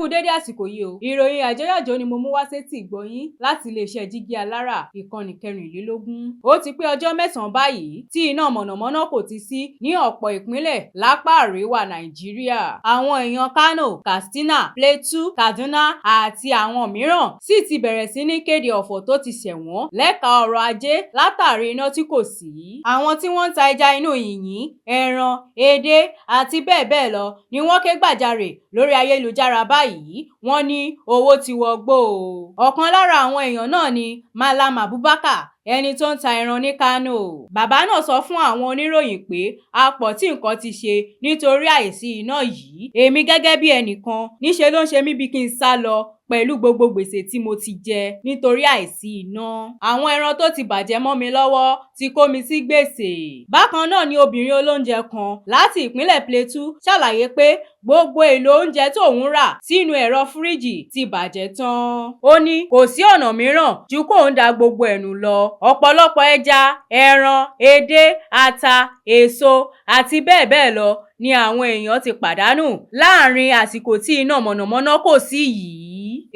kú dédé àsìkò yìí o. Ìròyìn Yajoyajo ni mo mú wá sétí ìgbọ́yín láti iléeṣẹ́ Jígí Alára ìkànnì 24. Ó ti pé ọjọ́ 9 báyìí tí iná mọ̀nàmọ́ná kò ti sí ní ọ̀pọ̀ ìpínlẹ̀ lápá àríwá Nàìjíríà. Àwọn èèyàn Kano, Katsina, Plateau, Kaduna àti àwọn mìíràn sì ti bẹ̀rẹ̀ sí ní kéde ọ̀fọ̀ tó ti ṣẹ̀wọ̀n lẹ́ka ọrọ̀ ajé látàrí iná tí kò sí. Àwọn tí wọ́n ń ta ẹja inú yìnyín, ẹran, edé àti bẹ́ẹ̀ bẹ́ẹ̀ lọ ni wọ́n ké gbàjarè lórí ayélujára báyìí. Wọ́n ní owó ti wọgbó o. Ọ̀kan lára àwọn èèyàn náà ni Malam Abubakar, ẹni tó ń ta ẹran ní Kano. Bàbá náà sọ fún àwọn oníròyìn pé apọ̀ tí nǹkan ti ṣe nítorí àìsí iná yìí. Èmi gẹ́gẹ́ bí ẹnìkan níṣe ló ń ṣe mí bí kí n sá lọ pẹ̀lú gbogbo gbèsè tí mo ti jẹ nítorí àìsí iná. Àwọn ẹran tó ti bàjẹ́ mọ́ mi lọ́wọ́ ti kó mi sí gbèsè. Bákan náà ni obìnrin olóúnjẹ kan láti ìpínlẹ̀ Plateau ṣàlàyé pé gbogbo èlò oúnjẹ tóun rà sínú ẹ̀rọ fíríjì ti bàjẹ́ tán. Ó ní kò sí ọ̀nà mìíràn ju kóun da gbogbo ẹ̀nù lọ. Ọ̀pọ̀lọpọ̀ ẹja, ẹran, edé, ata, èso àti bẹ́ẹ̀ bẹ́ẹ̀ lọ ni àwọn èèyàn ti pàdánù láàrin àsìkò tí iná mọ̀nàmọ́ná kò sí yìí.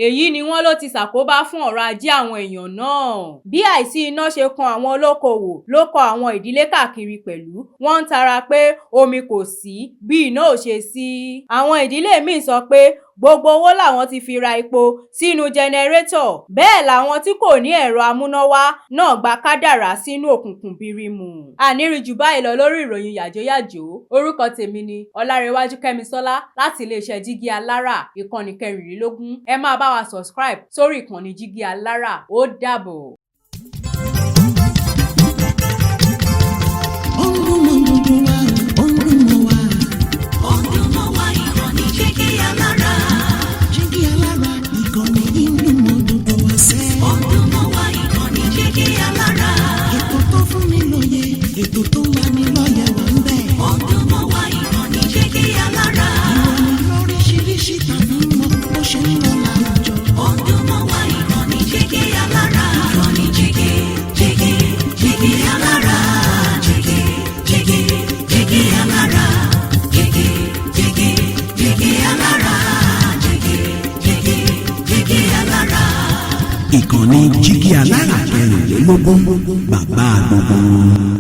Èyí ni wọ́n ló ti ṣàkóbá fún ọrọ̀ ajé àwọn èèyàn náà. Bí àìsí iná ṣe kan àwọn olókoòwò ló kọ àwọn ìdílé káàkiri pẹ̀lú. Wọ́n ń tara pé omi kò sí bí iná ò ṣe sí. Àwọn ìdílé míì sọ pé gbogbo owó làwọn ti fi ra epo sínú jẹnẹrétọ̀. Bẹ́ẹ̀ làwọn tí kò ní ẹ̀rọ amúnáwá náà gba kádàrá sínú òkùnkùn bírímù. Àníri jù báyìí lọ lórí ìròyìn Yajoyajo. Orúkọ tèmi ni Ọlárewájú Kẹ́misọ́lá láti iléeṣẹ́ Jígí Alára ìkànnì 24. Ẹ máa bá wa subscribe sórí ìkànnì Jígí Alára. Ó dàbọ̀. Ètò tó máa ní lọ́yẹ̀ wà ń bẹ̀. Ọdún mọ́ wá ìkànnì Jígí Alára. Ìròyìn lóríṣiríṣi tàbí mọ bó ṣe ń lọ láwùjọ. Ọdún mọ́ wá ìkànnì Jígí Alára. Ìkànnì Jígí Alára. Jígí Alára. Jígí Alára. Jígí Alára. Ìkànnì Jígí Alára 24, bàbá gbogbo.